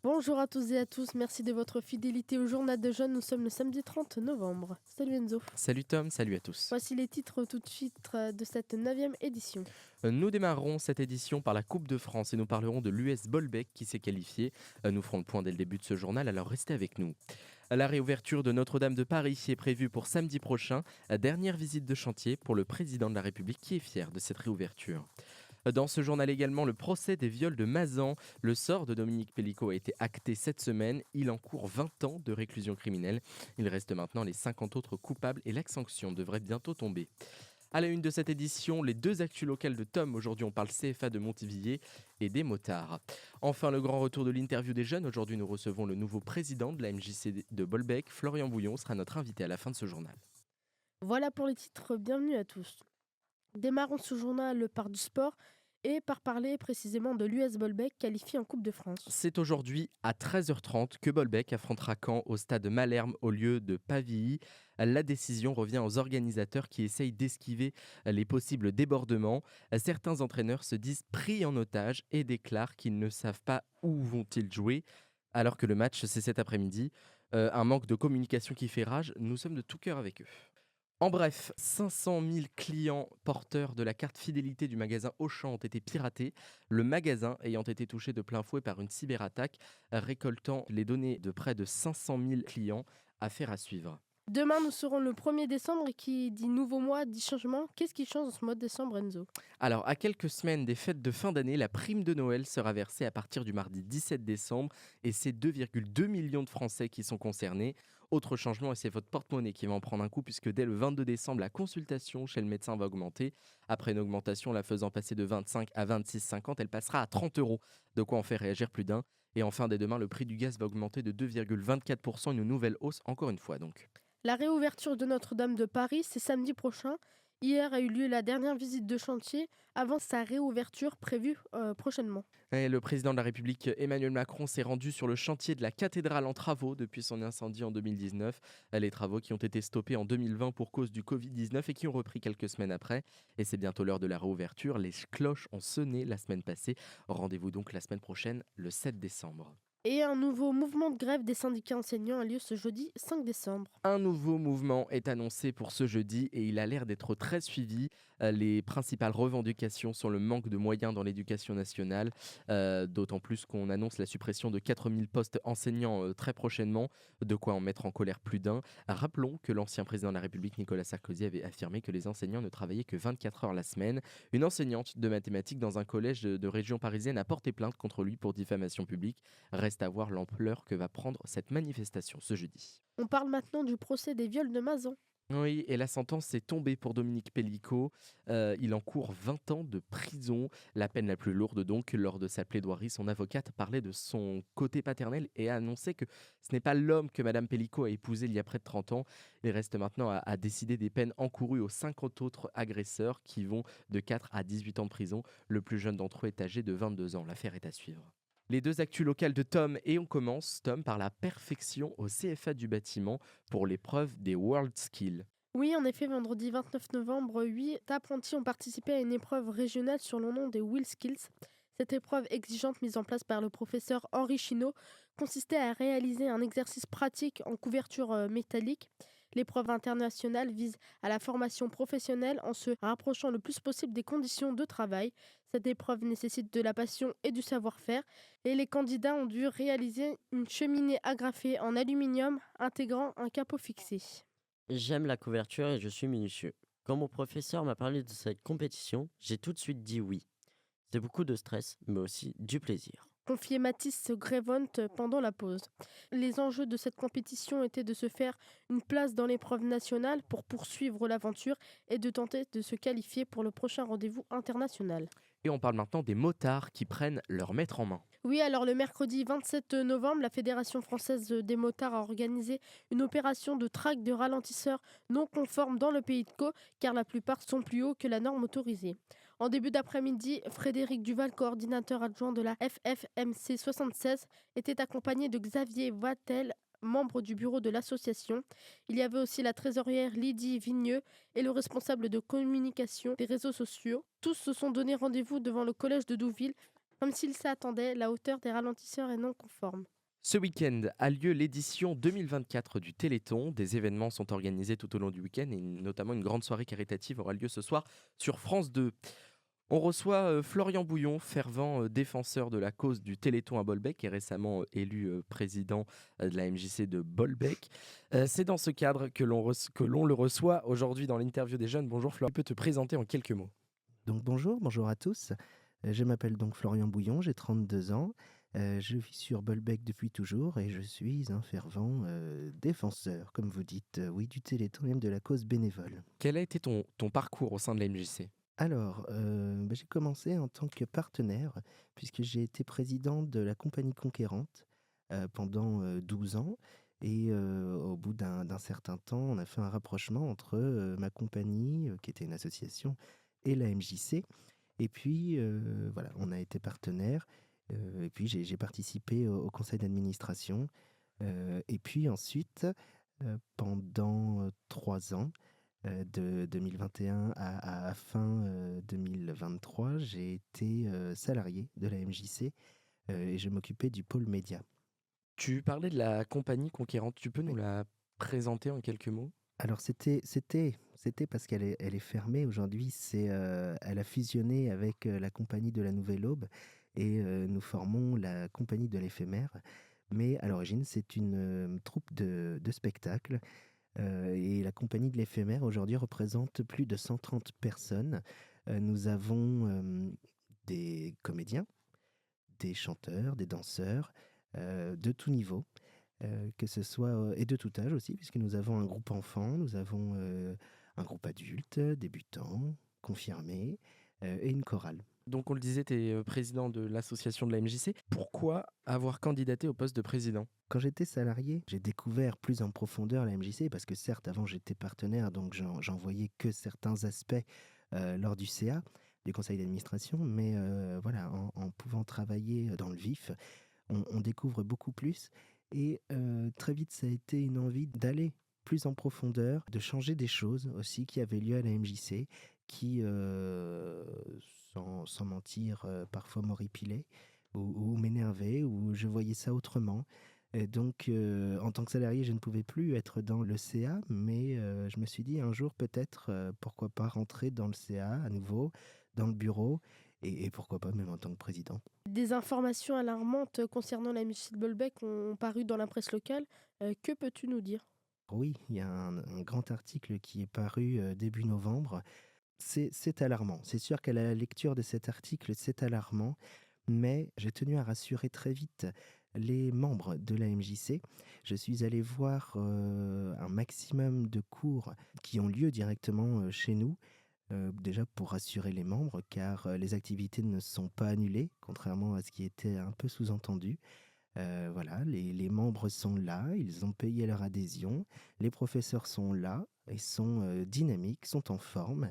Bonjour à tous et à tous, merci de votre fidélité au journal de jeunes. Nous sommes le samedi 30 novembre. Salut Enzo. Salut Tom, salut à tous. Voici les titres tout de suite de cette neuvième édition. Nous démarrerons cette édition par la Coupe de France et nous parlerons de l'US Bolbec qui s'est qualifié. Nous ferons le point dès le début de ce journal, alors restez avec nous. La réouverture de Notre-Dame de Paris est prévue pour samedi prochain. Dernière visite de chantier pour le président de la République qui est fier de cette réouverture. Dans ce journal également, le procès des viols de Mazan. Le sort de Dominique Pellicot a été acté cette semaine. Il encourt 20 ans de réclusion criminelle. Il reste maintenant les 50 autres coupables et la sanction devrait bientôt tomber. À la une de cette édition, les deux actus locales de Tom. Aujourd'hui, on parle CFA de Montivilliers et des motards. Enfin, le grand retour de l'interview des jeunes. Aujourd'hui, nous recevons le nouveau président de la MJC de Bolbec. Florian Bouillon sera notre invité à la fin de ce journal. Voilà pour les titres, bienvenue à tous. Démarrons ce journal par du sport et par parler précisément de l'US Bolbec qualifié en Coupe de France. C'est aujourd'hui à 13h30 que Bolbec affrontera Caen au stade Malherbe au lieu de Pavilly. La décision revient aux organisateurs qui essayent d'esquiver les possibles débordements. Certains entraîneurs se disent pris en otage et déclarent qu'ils ne savent pas où vont-ils jouer alors que le match c'est cet après-midi. Un manque de communication qui fait rage, nous sommes de tout cœur avec eux. En bref, 500 000 clients porteurs de la carte fidélité du magasin Auchan ont été piratés, le magasin ayant été touché de plein fouet par une cyberattaque, récoltant les données de près de 500 000 clients. Affaire à suivre. Demain, nous serons le 1er décembre et qui dit nouveau mois, dit changement. Qu'est-ce qui change en ce mois de décembre, Enzo? Alors, à quelques semaines des fêtes de fin d'année, la prime de Noël sera versée à partir du mardi 17 décembre et c'est 2,2 millions de Français qui sont concernés. Autre changement, et c'est votre porte-monnaie qui va en prendre un coup puisque dès le 22 décembre, la consultation chez le médecin va augmenter. Après une augmentation la faisant passer de 25 à 26,50, elle passera à 30 euros. De quoi en faire réagir plus d'un. Et enfin, dès demain, le prix du gaz va augmenter de 2,24%, une nouvelle hausse encore une fois donc. La réouverture de Notre-Dame de Paris, c'est samedi prochain. Hier a eu lieu la dernière visite de chantier avant sa réouverture prévue prochainement. Et le président de la République Emmanuel Macron s'est rendu sur le chantier de la cathédrale en travaux depuis son incendie en 2019. Les travaux qui ont été stoppés en 2020 pour cause du Covid-19 et qui ont repris quelques semaines après. Et c'est bientôt l'heure de la réouverture. Les cloches ont sonné la semaine passée. Rendez-vous donc la semaine prochaine, le 7 décembre. Et un nouveau mouvement de grève des syndicats enseignants a lieu ce jeudi 5 décembre. Un nouveau mouvement est annoncé pour ce jeudi et il a l'air d'être très suivi. Les principales revendications sont le manque de moyens dans l'éducation nationale, d'autant plus qu'on annonce la suppression de 4000 postes enseignants très prochainement, de quoi en mettre en colère plus d'un. Rappelons que l'ancien président de la République, Nicolas Sarkozy, avait affirmé que les enseignants ne travaillaient que 24 heures la semaine. Une enseignante de mathématiques dans un collège de région parisienne a porté plainte contre lui pour diffamation publique. Reste à voir l'ampleur que va prendre cette manifestation ce jeudi. On parle maintenant du procès des viols de Mazan. Oui, et la sentence est tombée pour Dominique Pellicot. Il encourt 20 ans de prison, la peine la plus lourde donc. Lors de sa plaidoirie, son avocate parlait de son côté paternel et a annoncé que ce n'est pas l'homme que Madame Pellicot a épousé il y a près de 30 ans. Il reste maintenant à décider des peines encourues aux 50 autres agresseurs qui vont de 4 à 18 ans de prison. Le plus jeune d'entre eux est âgé de 22 ans. L'affaire est à suivre. Les deux actus locales de Tom et on commence, Tom, par la perfection au CFA du bâtiment pour l'épreuve des World Skills. Oui, en effet, vendredi 29 novembre, 8 apprentis ont participé à une épreuve régionale sur le nom des WillSkills. Cette épreuve exigeante mise en place par le professeur Henri Chinot consistait à réaliser un exercice pratique en couverture métallique. L'épreuve internationale vise à la formation professionnelle en se rapprochant le plus possible des conditions de travail. Cette épreuve nécessite de la passion et du savoir-faire et les candidats ont dû réaliser une cheminée agrafée en aluminium intégrant un capot fixé. J'aime la couverture et je suis minutieux. Quand mon professeur m'a parlé de cette compétition, j'ai tout de suite dit oui. C'est beaucoup de stress, mais aussi du plaisir. Confiait Mathis Grevont pendant la pause. Les enjeux de cette compétition étaient de se faire une place dans l'épreuve nationale pour poursuivre l'aventure et de tenter de se qualifier pour le prochain rendez-vous international. Et on parle maintenant des motards qui prennent leur maître en main. Oui, alors le mercredi 27 novembre, la Fédération française des motards a organisé une opération de traque de ralentisseurs non conformes dans le pays de Caux, car la plupart sont plus hauts que la norme autorisée. En début d'après-midi, Frédéric Duval, coordinateur adjoint de la FFMC 76, était accompagné de Xavier Wattel, membre du bureau de l'association. Il y avait aussi la trésorière Lydie Vigneux et le responsable de communication des réseaux sociaux. Tous se sont donné rendez-vous devant le collège de Douville Comme s'il s'attendait, la hauteur des ralentisseurs est non conforme. Ce week-end a lieu l'édition 2024 du Téléthon. Des événements sont organisés tout au long du week-end et notamment une grande soirée caritative aura lieu ce soir sur France 2. On reçoit Florian Bouillon, fervent défenseur de la cause du Téléthon à Bolbec et récemment élu président de la MJC de Bolbec. C'est dans ce cadre que l'on le reçoit aujourd'hui dans l'interview des jeunes. Bonjour Florian, tu peux te présenter en quelques mots. Donc bonjour à tous. Je m'appelle donc Florian Bouillon, j'ai 32 ans. Je vis sur Bolbec depuis toujours et je suis un fervent défenseur, comme vous dites, oui, du Téléthon, même de la cause bénévole. Quel a été ton parcours au sein de la MJC ? Alors, j'ai commencé en tant que partenaire, puisque j'ai été président de la compagnie conquérante pendant 12 ans. Et au bout d'un certain temps, on a fait un rapprochement entre ma compagnie, qui était une association, et la MJC. Et puis, voilà, on a été partenaires. Et puis, j'ai participé au conseil d'administration. Et puis ensuite, pendant 3 ans, de 2021 à fin 2023, j'ai été salarié de la MJC et je m'occupais du pôle média. Tu parlais de la compagnie conquérante, tu peux nous Oui. la présenter en quelques mots ? Alors c'était parce qu'elle est fermée aujourd'hui. Elle a fusionné avec la compagnie de la Nouvelle Aube et nous formons la compagnie de l'éphémère. Mais à l'origine, c'est une troupe de spectacle. Et la compagnie de l'éphémère aujourd'hui représente plus de 130 personnes. Nous avons des comédiens, des chanteurs, des danseurs de tout niveau. Que ce soit et de tout âge aussi, puisque nous avons un groupe enfant, nous avons un groupe adulte, débutant, confirmé, et une chorale. Donc on le disait, tu es président de l'association de la MJC. Pourquoi avoir candidaté au poste de président ? Quand j'étais salarié, j'ai découvert plus en profondeur la MJC, parce que certes, avant j'étais partenaire, donc j'en voyais que certains aspects lors du CA, du conseil d'administration, mais voilà, en pouvant travailler dans le vif, on découvre beaucoup plus. Et très vite, ça a été une envie d'aller plus en profondeur, de changer des choses aussi qui avaient lieu à la MJC, qui, sans mentir, parfois m'horripilaient ou m'énervaient, ou je voyais ça autrement. Et donc, en tant que salarié, je ne pouvais plus être dans le CA, mais je me suis dit un jour peut-être, pourquoi pas rentrer dans le CA à nouveau, dans le bureau, et pourquoi pas même en tant que président. Des informations alarmantes concernant la MJC de Bolbec ont paru dans la presse locale. Que peux-tu nous dire ? Oui, il y a un grand article qui est paru début novembre. C'est alarmant. C'est sûr qu'à la lecture de cet article, c'est alarmant, mais j'ai tenu à rassurer très vite les membres de la MJC. Je suis allé voir un maximum de cours qui ont lieu directement chez nous, déjà pour rassurer les membres, car les activités ne sont pas annulées, contrairement à ce qui était un peu sous-entendu. Voilà, les membres sont là, ils ont payé leur adhésion, les professeurs sont là et sont dynamiques, sont en forme.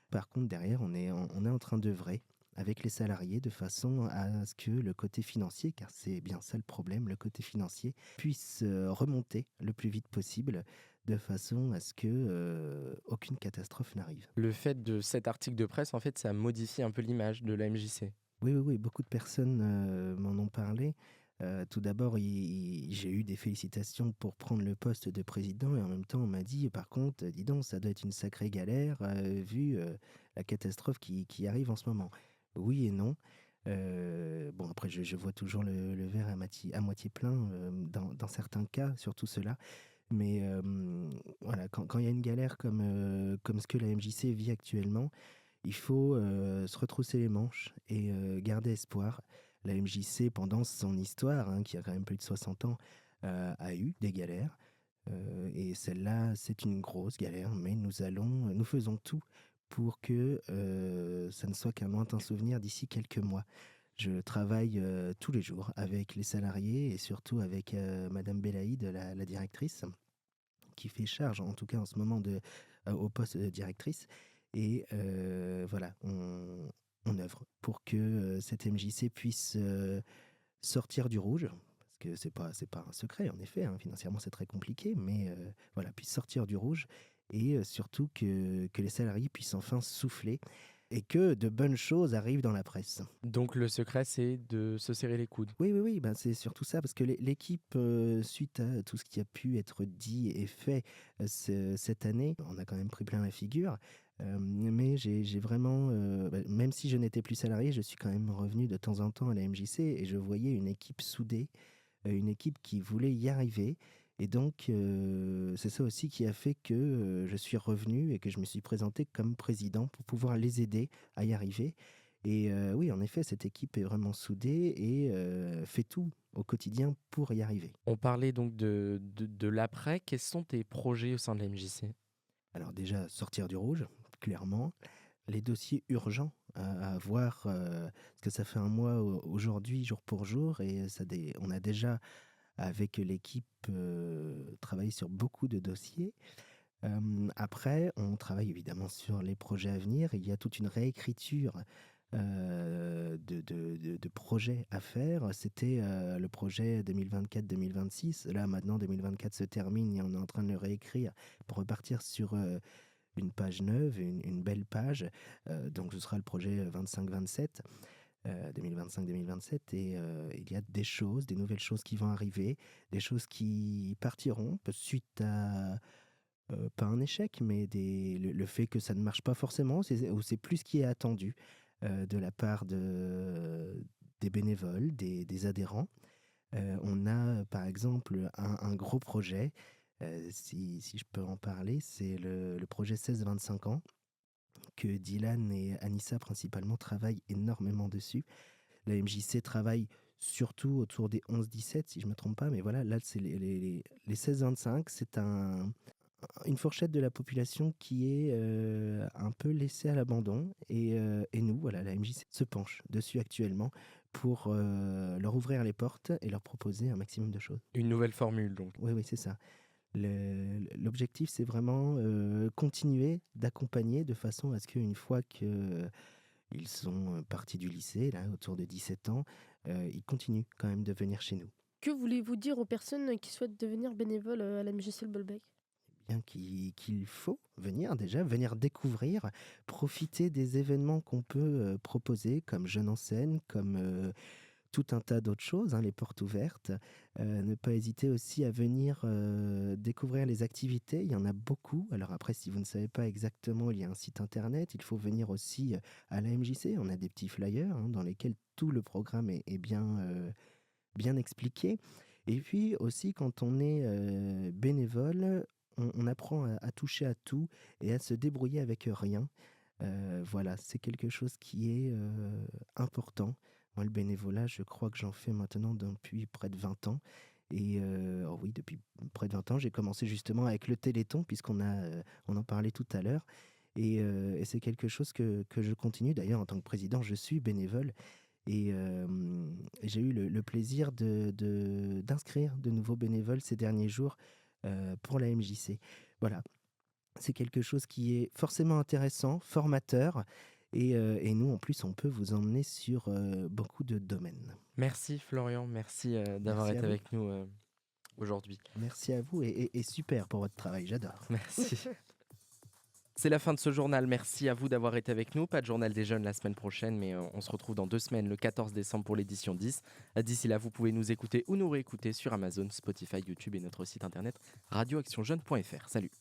Par contre, derrière, on est en train d'œuvrer avec les salariés de façon à ce que le côté financier, car c'est bien ça le problème, le côté financier, puisse remonter le plus vite possible de façon à ce que aucune catastrophe n'arrive. Le fait de cet article de presse, en fait, ça modifie un peu l'image de la MJC. Oui, beaucoup de personnes m'en ont parlé. Tout d'abord, j'ai eu des félicitations pour prendre le poste de président et en même temps, on m'a dit, par contre, dis donc, ça doit être une sacrée galère vu la catastrophe qui arrive en ce moment. Oui et non. Bon, après, je vois toujours le verre à moitié plein dans certains cas, surtout ceux-là. Mais voilà, quand il y a une galère comme ce que la MJC vit actuellement, il faut se retrousser les manches et garder espoir. La MJC, pendant son histoire, hein, qui a quand même plus de 60 ans, a eu des galères. Et celle-là, c'est une grosse galère, mais nous faisons tout pour que ça ne soit qu'un lointain souvenir d'ici quelques mois. Je travaille tous les jours avec les salariés et surtout avec Madame Belaïd, la directrice, qui fait charge, en tout cas en ce moment, au poste de directrice. Et voilà, on œuvre pour que cette MJC puisse sortir du rouge, parce que c'est pas un secret, en effet, hein, financièrement c'est très compliqué, mais voilà, puisse sortir du rouge et surtout que les salariés puissent enfin souffler. et que de bonnes choses arrivent dans la presse. Donc le secret, c'est de se serrer les coudes. Oui, ben, c'est surtout ça, parce que l'équipe, suite à tout ce qui a pu être dit et fait cette année, on a quand même pris plein la figure. Mais j'ai vraiment, même si je n'étais plus salarié, je suis quand même revenu de temps en temps à la MJC et je voyais une équipe soudée, une équipe qui voulait y arriver. Et donc, c'est ça aussi qui a fait que je suis revenu et que je me suis présenté comme président pour pouvoir les aider à y arriver. Et oui, en effet, cette équipe est vraiment soudée et fait tout au quotidien pour y arriver. On parlait donc de l'après. Quels sont tes projets au sein de la MJC? Alors déjà, sortir du rouge, clairement. Les dossiers urgents à voir, parce que ça fait un mois aujourd'hui, jour pour jour, et on a déjà, avec l'équipe, travaillé sur beaucoup de dossiers. Après, on travaille évidemment sur les projets à venir. Il y a toute une réécriture de projets à faire. C'était le projet 2024-2026. Là, maintenant, 2024 se termine et on est en train de le réécrire pour repartir sur une page neuve, une belle page. Donc, ce sera le projet 25-27. 2025-2027 et il y a des nouvelles choses qui vont arriver, des choses qui partiront suite à pas un échec, mais le fait que ça ne marche pas forcément, ou c'est plus ce qui est attendu de la part des bénévoles, des adhérents. On a par exemple un gros projet, si je peux en parler, c'est le projet 16-25 ans, que Dylan et Anissa principalement travaillent énormément dessus. La MJC travaille surtout autour des 11-17, si je ne me trompe pas, mais voilà, là, c'est les 16-25, c'est une fourchette de la population qui est un peu laissée à l'abandon. Et nous, voilà, la MJC se penche dessus actuellement pour leur ouvrir les portes et leur proposer un maximum de choses. Une nouvelle formule, donc. Oui, c'est ça. L'objectif, c'est vraiment continuer d'accompagner de façon à ce qu'une fois qu'ils sont partis du lycée, là, autour de 17 ans, ils continuent quand même de venir chez nous. Que voulez-vous dire aux personnes qui souhaitent devenir bénévoles à la MJC Le Bolbec? Bien qu'il faut venir découvrir, profiter des événements qu'on peut proposer, comme Jeunes en scène, comme tout un tas d'autres choses, les portes ouvertes. Ne pas hésiter aussi à venir découvrir les activités. Il y en a beaucoup. Alors après, si vous ne savez pas exactement, il y a un site internet. Il faut venir aussi à la MJC. On a des petits flyers dans lesquels tout le programme est bien expliqué. Et puis aussi, quand on est bénévole, on apprend à toucher à tout et à se débrouiller avec rien. Voilà, c'est quelque chose qui est important. Moi, le bénévolat, je crois que j'en fais maintenant depuis près de 20 ans. Et oui, depuis près de 20 ans, j'ai commencé justement avec le Téléthon, puisqu'on en parlait tout à l'heure. Et c'est quelque chose que je continue. D'ailleurs, en tant que président, je suis bénévole. Et j'ai eu le plaisir d'inscrire de nouveaux bénévoles ces derniers jours pour la MJC. Voilà, c'est quelque chose qui est forcément intéressant, formateur. Et nous, en plus, on peut vous emmener sur beaucoup de domaines. Merci Florian, merci d'avoir été avec nous aujourd'hui. Merci à vous et super pour votre travail, j'adore. Merci. C'est la fin de ce journal, merci à vous d'avoir été avec nous. Pas de journal des jeunes la semaine prochaine, mais on se retrouve dans 2 semaines, le 14 décembre pour l'édition 10. D'ici là, vous pouvez nous écouter ou nous réécouter sur Amazon, Spotify, YouTube et notre site internet radioactionjeune.fr. Salut.